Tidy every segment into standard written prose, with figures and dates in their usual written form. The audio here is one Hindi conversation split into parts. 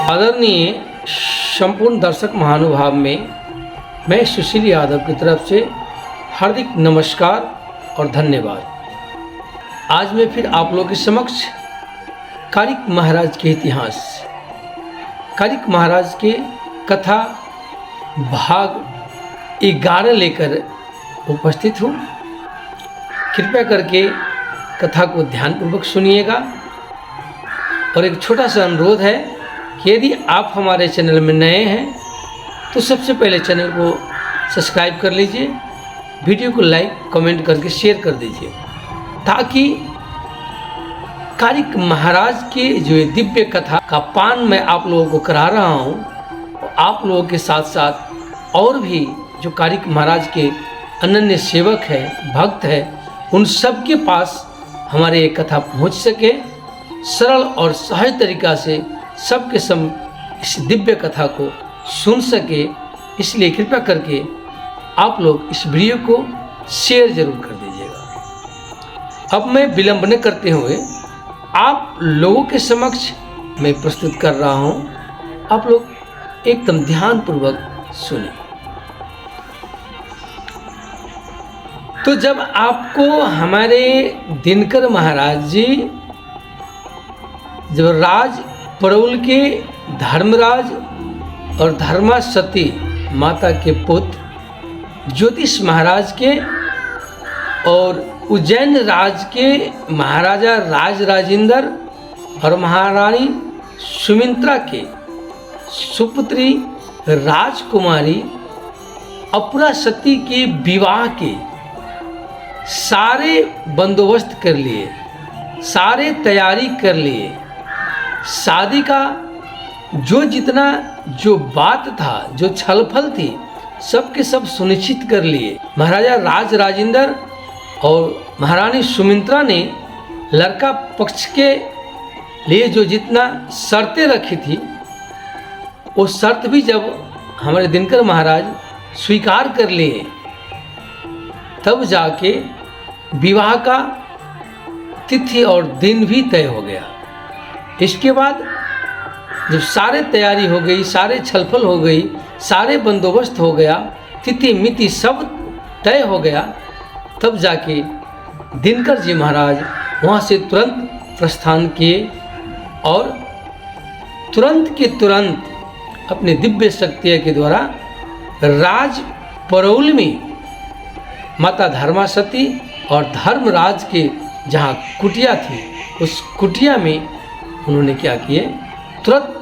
आदरणीय संपूर्ण दर्शक महानुभाव में मैं सुशील यादव की तरफ से हार्दिक नमस्कार और धन्यवाद। आज मैं फिर आप लोगों के समक्ष कारिक महाराज के इतिहास, कारिक महाराज के कथा भाग 11 लेकर उपस्थित हूँ। कृपया करके कथा को ध्यानपूर्वक सुनिएगा और एक छोटा सा अनुरोध है कि यदि आप हमारे चैनल में नए हैं तो सबसे पहले चैनल को सब्सक्राइब कर लीजिए, वीडियो को लाइक कमेंट करके शेयर कर दीजिए, ताकि कारिक महाराज की जो दिव्य कथा का पान मैं आप लोगों को करा रहा हूँ, आप लोगों के साथ साथ और भी जो कारिक महाराज के अनन्य सेवक है, भक्त है, उन सब के पास हमारे ये कथा पहुँच सके, सरल और सहज तरीक़ा से सबके सब इस दिव्य कथा को सुन सके। इसलिए कृपया करके आप लोग इस वीडियो को शेयर जरूर कर दीजिएगा। अब मैं विलंब न करते हुए आप लोगों के समक्ष मैं प्रस्तुत कर रहा हूँ, आप लोग एकदम ध्यानपूर्वक सुने। तो जब आपको हमारे दिनकर महाराज जी जब राज परौल के धर्मराज और धर्मा सती माता के पुत्र ज्योतिष महाराज के और उज्जैन राज के महाराजा राज राजेंद्र और महारानी सुमित्रा के सुपुत्री राजकुमारी अपुरा सती के विवाह के सारे बंदोबस्त कर लिए, सारे तैयारी कर लिए। शादी का जो बात था, जो छलफल थी, सब के सब सुनिश्चित कर लिए। महाराजा राज राजेंद्र और महारानी सुमित्रा ने लड़का पक्ष के लिए जो जितना शर्तें रखी थी, वो शर्त भी जब हमारे दिनकर महाराज स्वीकार कर लिए, तब जाके विवाह का तिथि और दिन भी तय हो गया। इसके बाद जब सारे तैयारी हो गई, सारे छलफल हो गई, सारे बंदोबस्त हो गया, तिथि मिति सब तय हो गया, तब जाके दिनकर जी महाराज वहाँ से तुरंत प्रस्थान किए और तुरंत के तुरंत अपने दिव्य शक्ति के द्वारा राज परौल में माता धर्मा सती और धर्मराज के जहाँ कुटिया थी, उस कुटिया में उन्होंने क्या किए, तुरंत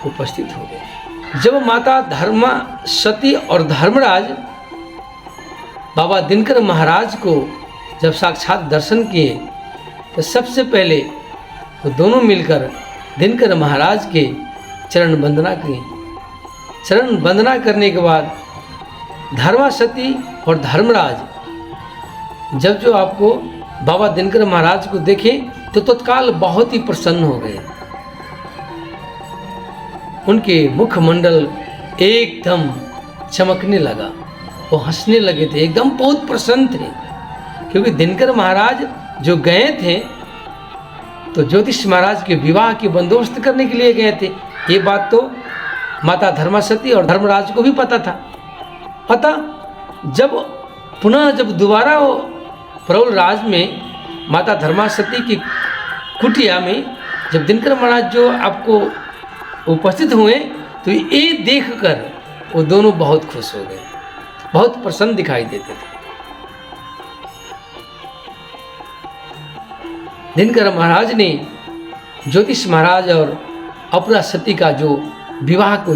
उपस्थित हो गए। जब माता धर्मा सती और धर्मराज बाबा दिनकर महाराज को जब साक्षात दर्शन किए, तो सबसे पहले वो दोनों मिलकर दिनकर महाराज के चरण वंदना की। चरण वंदना करने के बाद धर्मा सती और धर्मराज जब जो आपको बाबा दिनकर महाराज को देखे तो तत्काल बहुत ही प्रसन्न हो गए। उनके मुखमंडल एकदम चमकने लगा, वो हंसने लगे थे, एकदम बहुत प्रसन्न थे, क्योंकि दिनकर महाराज जो गए थे तो ज्योतिष महाराज के विवाह के बंदोबस्त करने के लिए गए थे। ये बात तो माता धर्मा सती और धर्मराज को भी पता था। अतः जब दोबारा वो परौल राज में माता धर्मा सती की कुटिया में जब दिनकर महाराज जो आपको उपस्थित हुए, तो ये देखकर वो दोनों बहुत खुश हो गए, बहुत प्रसन्न दिखाई देते थे। दिनकर महाराज ने ज्योतिष महाराज और अपुरा सती का जो विवाह को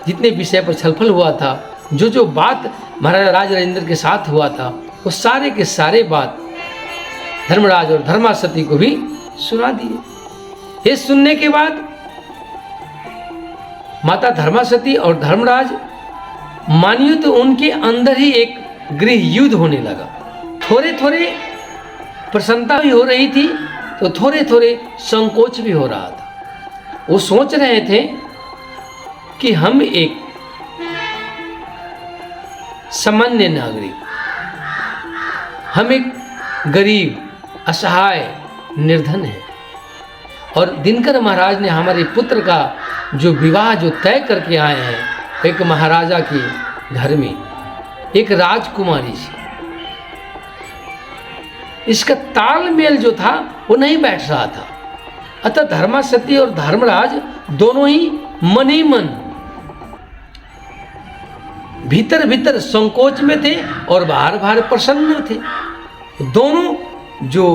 जितने विषय पर छलफल हुआ था, जो बात महाराजा राज राजेंद्र के साथ हुआ था, वो सारे के सारे बात धर्मराज और धर्मा सती को भी सुना दिए। ये सुनने के बाद माता धर्मा सती और धर्मराज मानियो तो उनके अंदर ही एक गृह युद्ध होने लगा। थोड़े थोड़े प्रसन्नता भी हो रही थी, तो थोड़े थोड़े संकोच भी हो रहा था। वो सोच रहे थे कि हम एक सामान्य नागरिक, हम एक गरीब असहाय निर्धन है, और दिनकर महाराज ने हमारे पुत्र का जो विवाह जो तय करके आए हैं एक महाराजा के घर में एक राजकुमारी से, इसका तालमेल जो था वो नहीं बैठ रहा था। अतः धर्मासती और धर्मराज दोनों ही मन ही मन भीतर भीतर संकोच में थे और बाहर बाहर प्रसन्न थे। दोनों जो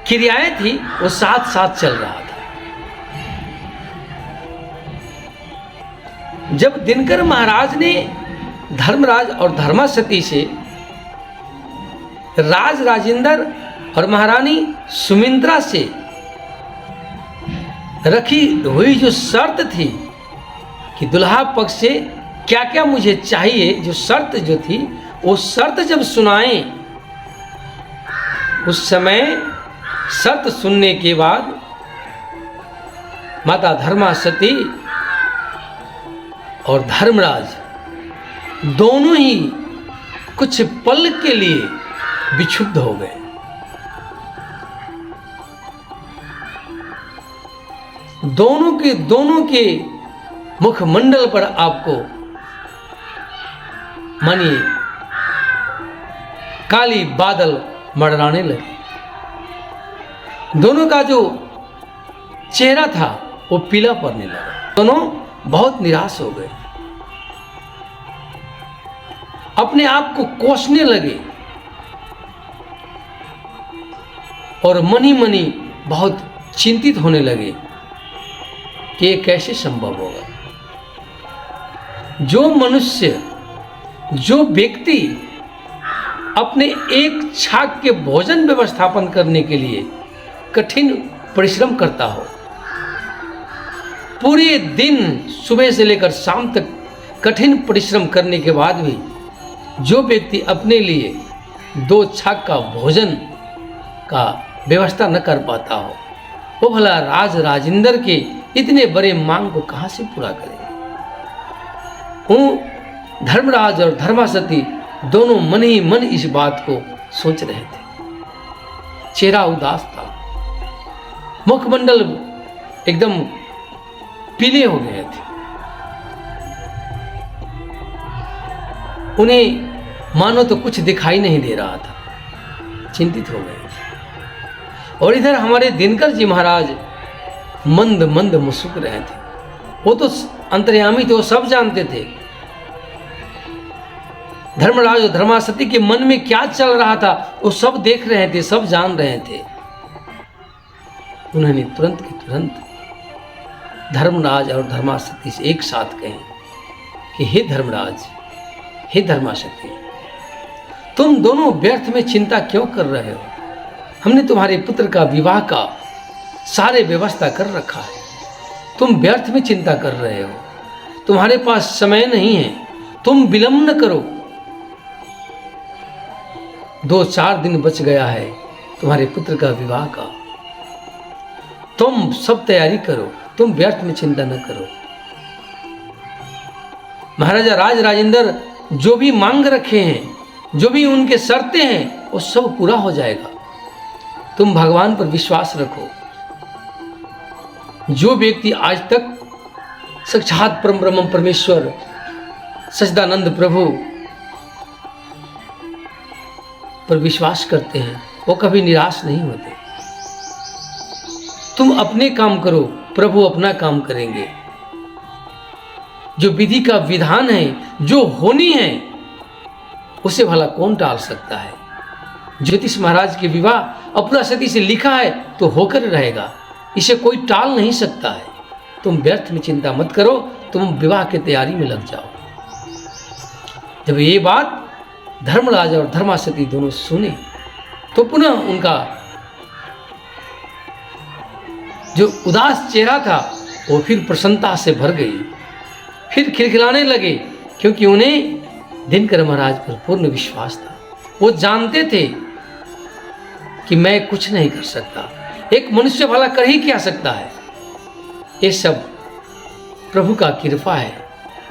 क्रियाएं थी वो साथ साथ चल रहा था। जब दिनकर महाराज ने धर्मराज और धर्मासती से राज राजेंद्र और महारानी सुमित्रा से रखी हुई जो शर्त थी कि दुल्हा पक्ष से क्या क्या मुझे चाहिए, जो शर्त जो थी वो शर्त जब सुनाए, उस समय शर्त सुनने के बाद माता धर्मासती और धर्मराज दोनों ही कुछ पल के लिए विक्षुब्ध हो गए। दोनों के मुखमंडल पर आपको मानिए काली बादल मंडराने लगे। दोनों का जो चेहरा था वो पीला पड़ने लगा। दोनों बहुत निराश हो गए, अपने आप को कोसने लगे और मनी मनी बहुत चिंतित होने लगे कि ये कैसे संभव होगा। जो मनुष्य, जो व्यक्ति अपने एक छाक के भोजन व्यवस्थापन करने के लिए कठिन परिश्रम करता हो, पूरे दिन सुबह से लेकर शाम तक कठिन परिश्रम करने के बाद भी जो व्यक्ति अपने लिए 2 छाक का भोजन का व्यवस्था न कर पाता हो, वो भला राज राजेंद्र के इतने बड़े मांग को कहां से पूरा करेंगे। धर्मराज और धर्मासती दोनों मन ही मन इस बात को सोच रहे थे। चेहरा उदास था, मुखमंडल एकदम पीले हो गए थे। उन्हें मानो तो कुछ दिखाई नहीं दे रहा था, चिंतित हो गए थे। और इधर हमारे दिनकर जी महाराज मंद मंद मुस्कुरा रहे थे। वो तो अंतर्यामी थे, वो सब जानते थे धर्मराज और धर्मासती के मन में क्या चल रहा था, वो सब देख रहे थे, सब जान रहे थे। उन्होंने तुरंत के तुरंत धर्मराज और धर्मासती से एक साथ कहे कि हे धर्मराज, हे धर्मासती, तुम दोनों व्यर्थ में चिंता क्यों कर रहे हो? हमने तुम्हारे पुत्र का विवाह का सारे व्यवस्था कर रखा है, तुम व्यर्थ में चिंता कर रहे हो। तुम्हारे पास समय नहीं है, तुम विलंब न करो। 2-4 दिन बच गया है तुम्हारे पुत्र का विवाह का, तुम सब तैयारी करो, तुम व्यर्थ में चिंता न करो। महाराजा राज राजेंद्र जो भी मांग रखे हैं, जो भी उनके शर्तें हैं, वो सब पूरा हो जाएगा। तुम भगवान पर विश्वास रखो। जो व्यक्ति आज तक साक्षात परम ब्रह्म परमेश्वर सच्चिदानंद प्रभु पर विश्वास करते हैं, वो कभी निराश नहीं होते। तुम अपने काम करो, प्रभु अपना काम करेंगे। जो विधि का विधान है, जो होनी है, उसे भला कौन टाल सकता है। ज्योतिष महाराज के विवाह अपना सती से लिखा है तो होकर रहेगा, इसे कोई टाल नहीं सकता है। तुम व्यर्थ में चिंता मत करो, तुम विवाह की तैयारी में लग जाओ। जब ये बात धर्मराज और धर्मासती दोनों सुने तो पुनः उनका जो उदास चेहरा था वो फिर प्रसन्नता से भर गई, फिर खिलखिलाने लगे, क्योंकि उन्हें दिनकर महाराज पर पूर्ण विश्वास था। वो जानते थे कि मैं कुछ नहीं कर सकता, एक मनुष्य भला कर ही क्या सकता है। ये सब प्रभु का कृपा है,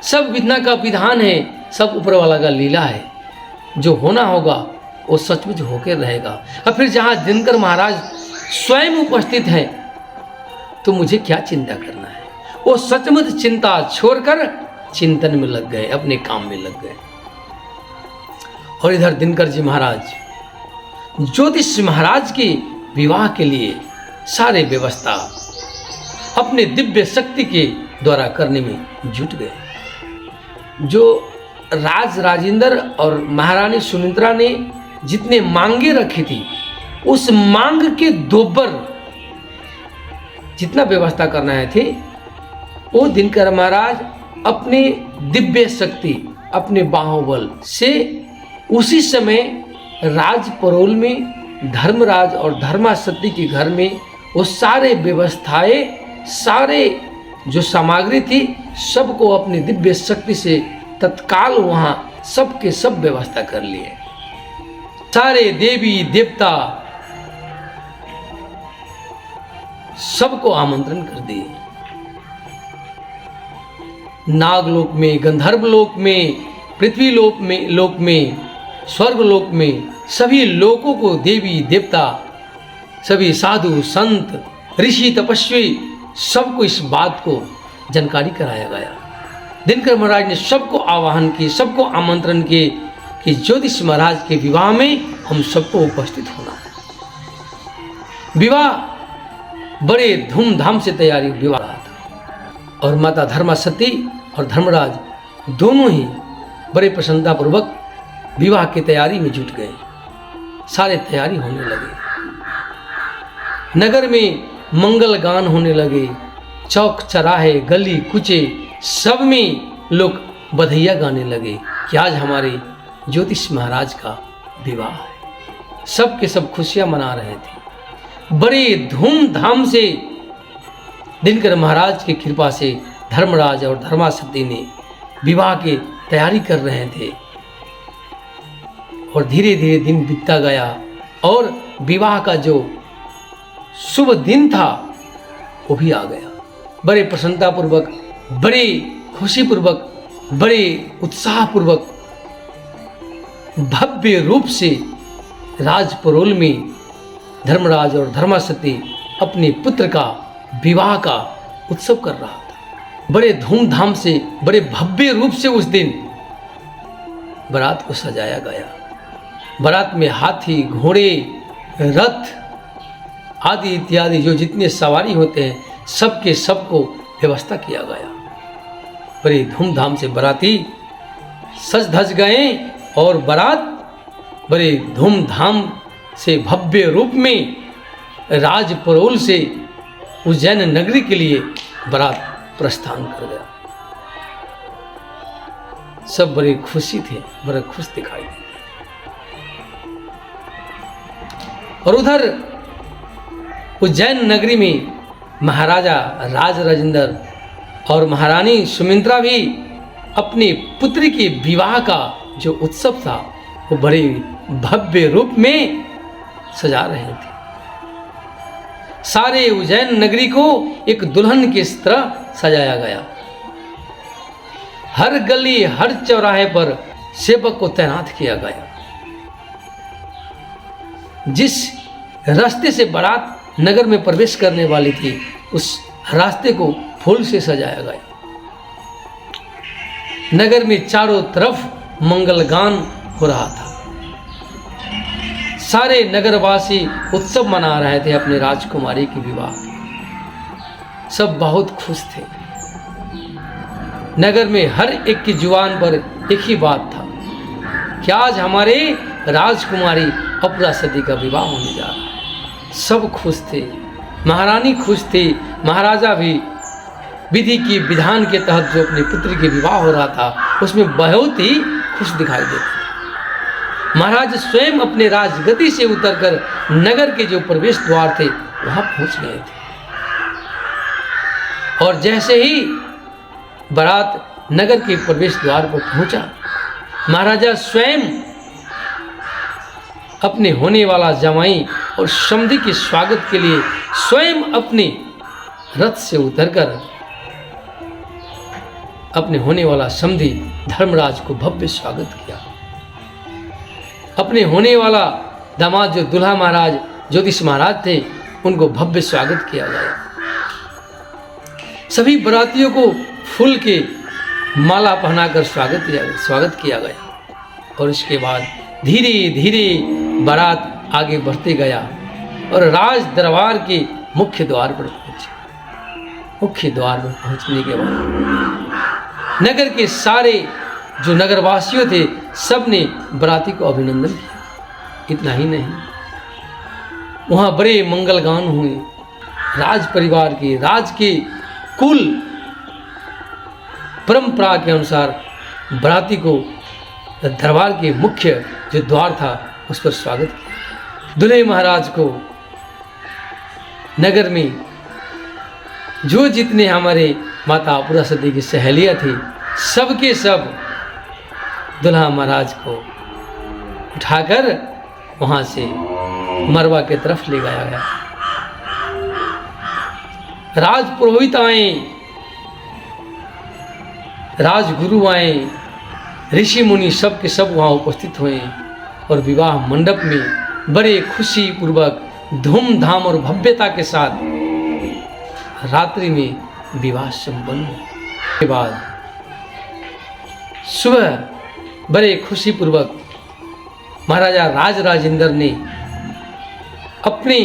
सब विधना का विधान है, सब ऊपर वाला का लीला है। जो होना होगा वो सचमुच होकर रहेगा। और फिर जहाँ दिनकर महाराज स्वयं उपस्थित हैं, तो मुझे क्या चिंता करना है। वो सचमुच चिंता छोड़कर चिंतन में लग गए, अपने काम में लग गए। और इधर दिनकर जी महाराज ज्योतिष महाराज के विवाह के लिए सारे व्यवस्था अपने दिव्य शक्ति के द्वारा करने में जुट गए। जो राज राजेंद्र और महारानी सुमित्रा ने जितने मांगे रखी थी, उस मांग के दोबर जितना व्यवस्था करना थे, वो दिनकर महाराज अपने दिव्य शक्ति, अपने बाहुबल से उसी समय राज परोल में धर्मराज और धर्मासती के घर में वो सारे व्यवस्थाएं, सारे जो सामग्री थी, सबको अपनी दिव्य शक्ति से तत्काल वहां सबके सब व्यवस्था कर लिए। सारे देवी देवता सबको आमंत्रण कर दिए। नागलोक में, गंधर्व लोक में, पृथ्वी लोक में, स्वर्ग लोक में, सभी लोकों को देवी देवता, सभी साधु संत, ऋषि तपस्वी, सबको इस बात को जानकारी कराया गया। दिनकर महाराज ने सबको आवाहन किए, सबको आमंत्रण किए कि ज्योतिष महाराज के विवाह में हम सबको उपस्थित होना है। विवाह बड़े धूमधाम से तैयारी विवाह रहा था और माता धर्मासती और धर्मराज दोनों ही बड़े प्रसन्नतापूर्वक विवाह की तैयारी में जुट गए। सारे तैयारी होने लगे, नगर में मंगल गान होने लगे, चौक चौराहे गली कुचे सब में लोग बधाइयाँ गाने लगे कि आज हमारे ज्योतिष महाराज का विवाह है। सब के सब खुशियाँ मना रहे थे। बड़े धूमधाम से दिनकर महाराज की कृपा से धर्मराज और धर्मासती ने विवाह की तैयारी कर रहे थे। और धीरे धीरे दिन बीतता गया और विवाह का जो शुभ दिन था वो भी आ गया। बड़े प्रसन्नतापूर्वक, बड़े खुशीपूर्वक, बड़े उत्साहपूर्वक भव्य रूप से राजपरोल में धर्मराज और धर्मासती अपने पुत्र का विवाह का उत्सव कर रहा था। बड़े धूमधाम से, बड़े भव्य रूप से उस दिन बारात को सजाया गया। बारात में हाथी, घोड़े, रथ आदि इत्यादि जो जितने सवारी होते हैं, सबके सबको व्यवस्था किया गया। बड़े धूमधाम से बाराती सज धज गए और बारात बड़े धूमधाम से भव्य रूप में राजपरोल से उज्जैन नगरी के लिए बारात प्रस्थान कर गया। सब बड़े खुशी थे, बड़े खुश दिखाई देते। और उधर उज्जैन नगरी में महाराजा राज राजेंद्र और महारानी सुमित्रा भी अपनी पुत्री के विवाह का जो उत्सव था वो बड़े भव्य रूप में सजा रहे थे। सारे उज्जैन नगरी को एक दुल्हन की तरह सजाया गया। हर गली, हर चौराहे पर सेवक को तैनात किया गया। जिस रास्ते से बारात नगर में प्रवेश करने वाली थी, उस रास्ते को फूल से सजाया गया। नगर में चारों तरफ मंगल गान हो रहा था। सारे नगरवासी उत्सव मना रहे थे अपने राजकुमारी के विवाह। सब बहुत खुश थे। नगर में हर एक की जुबान पर एक ही बात था कि आज हमारे राजकुमारी अपरासती का विवाह होने जा रहा है। सब खुश थे, महारानी खुश थी, महाराजा भी विधि की विधान के तहत जो अपने पुत्र के विवाह हो रहा था उसमें बहुत ही खुश दिखाई देते थे। महाराज स्वयं अपने राजगद्दी से उतरकर नगर के जो प्रवेश द्वार थे वहां पहुंच गए थे। और जैसे ही बारात नगर के प्रवेश द्वार पर पहुंचा, महाराजा स्वयं अपने होने वाला जमाई और समधी के स्वागत के लिए स्वयं अपने रथ से उतरकर अपने होने वाला समधी धर्मराज को भव्य स्वागत किया। अपने होने वाला दामाद जो दूल्हा महाराज ज्योतिष महाराज थे, उनको भव्य स्वागत किया गया। सभी बरातियों को फूल के माला पहनाकर स्वागत किया गया। और इसके बाद धीरे धीरे बारात आगे बढ़ते गया और राज दरबार के मुख्य द्वार पर पहुंचे। मुख्य द्वार पर पहुंचने के बाद नगर के सारे जो नगरवासियों थे सब ने बराती को अभिनंदन किया। इतना ही नहीं, वहाँ बड़े मंगल गान हुए। राज परिवार के, राज के कुल परंपरा के अनुसार बराती को दरबार के मुख्य जो द्वार था उस पर स्वागत किया। दूल्हे महाराज को नगर में जो जितने हमारे माता पुरा सती की सहेलियाँ थी सबके सब दूल्हा महाराज को उठाकर वहाँ से मरवा के तरफ ले गया गया। राजपुरोहित आए, राजगुरु आए, ऋषि मुनि सब के सब वहाँ उपस्थित हुए और विवाह मंडप में बड़े खुशी पूर्वक धूमधाम और भव्यता के साथ रात्रि में विवाह संपन्न हुआ। के बाद सुबह बड़े खुशी पूर्वक महाराजा राज राजेंद्र ने अपनी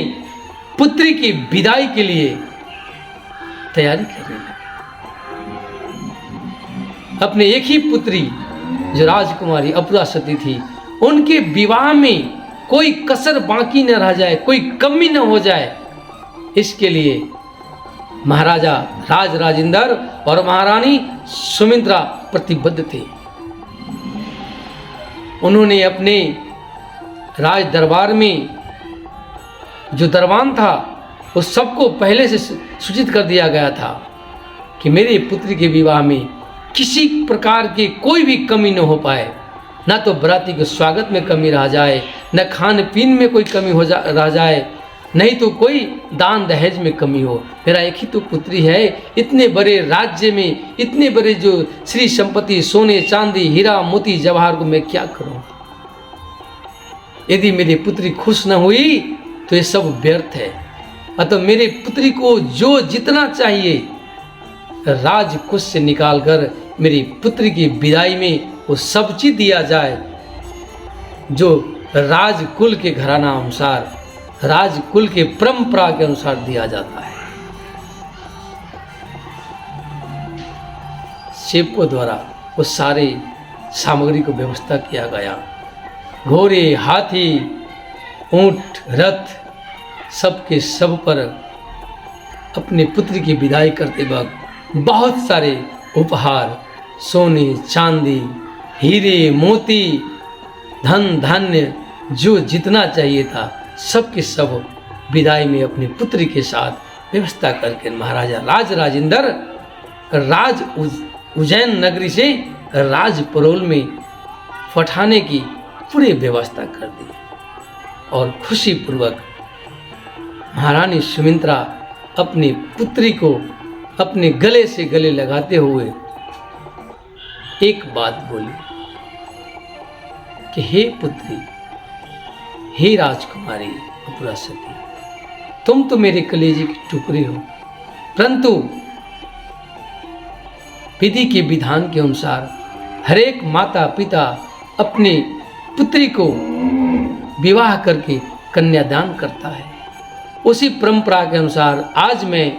पुत्री की विदाई के लिए तैयारी करने लगे। अपने एक ही पुत्री जो राजकुमारी अपुरा सती थी उनके विवाह में कोई कसर बाकी न रह जाए, कोई कमी न हो जाए, इसके लिए महाराजा राज राजेंद्र और महारानी सुमित्रा प्रतिबद्ध थे। उन्होंने अपने राज दरबार में जो दरबान था उस सबको पहले से सूचित कर दिया गया था कि मेरी पुत्री के विवाह में किसी प्रकार की कोई भी कमी न हो पाए, ना तो बराती के स्वागत में कमी रह जाए, न खान पीन में कोई कमी रह जाए, नहीं तो कोई दान दहेज में कमी हो। मेरा एक ही तो पुत्री है, इतने बड़े राज्य में इतने बड़े जो श्री संपत्ति सोने चांदी हीरा मोती जवाहर को मैं क्या करूं? यदि मेरी पुत्री खुश न हुई तो ये सब व्यर्थ है। अतः मेरे पुत्री को जो जितना चाहिए राजकुश से निकालकर मेरी पुत्री की विदाई में वो सब चीज दिया जाए जो राजकुल के घराना अनुसार, राजकुल के परंपरा के अनुसार दिया जाता है। सेवकों द्वारा वो सारे सामग्री को व्यवस्था किया गया। घोड़े, हाथी, ऊंट, रथ सबके सब पर अपने पुत्र की विदाई करते वक्त बहुत सारे उपहार, सोने चांदी हीरे मोती धन धान्य जो जितना चाहिए था सब के सब विदाई में अपने पुत्री के साथ व्यवस्था करके महाराजा राज राजेंद्र राज उज्जैन नगरी से राजपरोल में पठाने की पूरी व्यवस्था कर दी। और खुशी पूर्वक महारानी सुमित्रा अपनी पुत्री को अपने गले से गले लगाते हुए एक बात बोली कि हे पुत्री, हे राजकुमारी अपुरा सती, तुम तो मेरे कलेजे की टुकड़ी हो, परंतु विधि के विधान के अनुसार हरेक माता पिता अपने पुत्री को विवाह करके कन्यादान करता है। उसी परंपरा के अनुसार आज मैं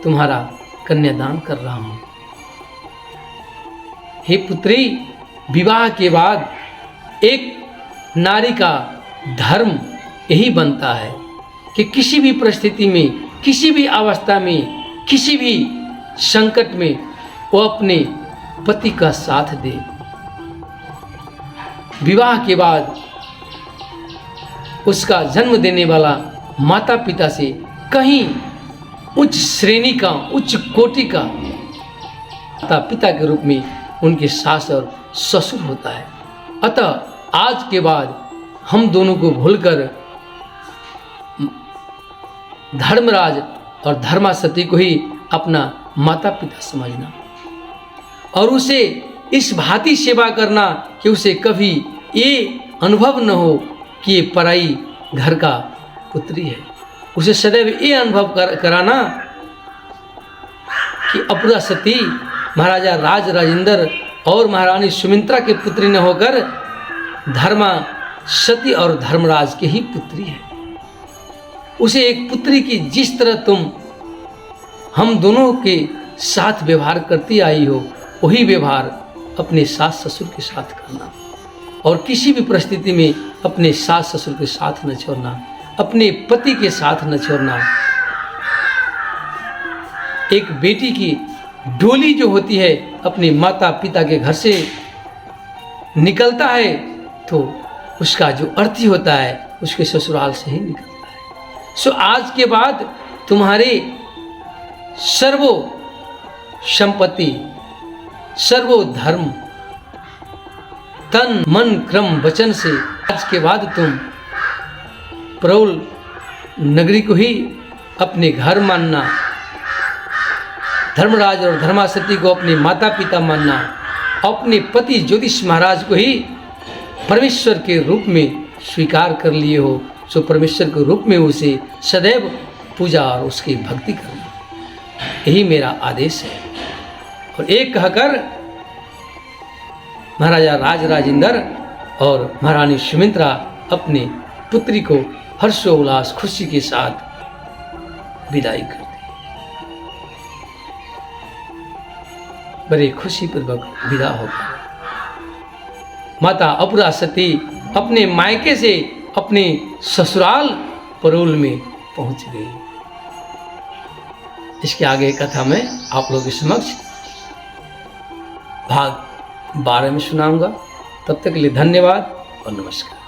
तुम्हारा कन्यादान कर रहा हूं। हे पुत्री, विवाह के बाद एक नारी का धर्म यही बनता है कि किसी भी परिस्थिति में, किसी भी अवस्था में, किसी भी संकट में वो अपने पति का साथ दे। विवाह के बाद उसका जन्म देने वाला माता पिता से कहीं उच्च श्रेणी का, उच्च कोटि का माता पिता के रूप में उनके सास और ससुर होता है। अतः आज के बाद हम दोनों को भूलकर धर्मराज और धर्मा सती को ही अपना माता पिता समझना और उसे इस भांति सेवा करना कि उसे कभी ये अनुभव न हो कि ये पराई घर का पुत्री है। उसे सदैव ये अनुभव कराना कि अपुरा सती महाराजा राज राजेंद्र और महारानी सुमित्रा के पुत्री न होकर धर्मा सती और धर्मराज की ही पुत्री है। उसे एक पुत्री की जिस तरह तुम हम दोनों के साथ व्यवहार करती आई हो, वही व्यवहार अपने सास ससुर के साथ करना, और किसी भी परिस्थिति में अपने सास ससुर के साथ न छोड़ना, अपने पति के साथ न छोड़ना। एक बेटी की डोली जो होती है अपने माता पिता के घर से निकलता है तो उसका जो अर्थी होता है उसके ससुराल से ही निकलता है। सो आज के बाद तुम्हारे सर्वो संपत्ति, सर्वो धर्म, तन मन क्रम वचन से आज के बाद तुम प्रौल नगरी को ही अपने घर मानना, धर्मराज और धर्मासती को अपने माता पिता मानना, अपने पति ज्योतिष महाराज को ही परमेश्वर के रूप में स्वीकार कर लिए हो, सो परमेश्वर के रूप में उसे सदैव पूजा और उसकी भक्ति करना, यही मेरा आदेश है। और एक कहकर महाराजा राज राजेंद्र और महारानी सुमित्रा अपने पुत्री को हर्षोल्लास खुशी के साथ विदाई कर दी। बड़े खुशी पूर्वक विदा होकर माता अपुरा सती अपने मायके से अपने ससुराल परौल में पहुंच गई। इसके आगे कथा मैं आप लोगों के समक्ष भाग 12 में सुनाऊंगा। तब तक के लिए धन्यवाद और नमस्कार।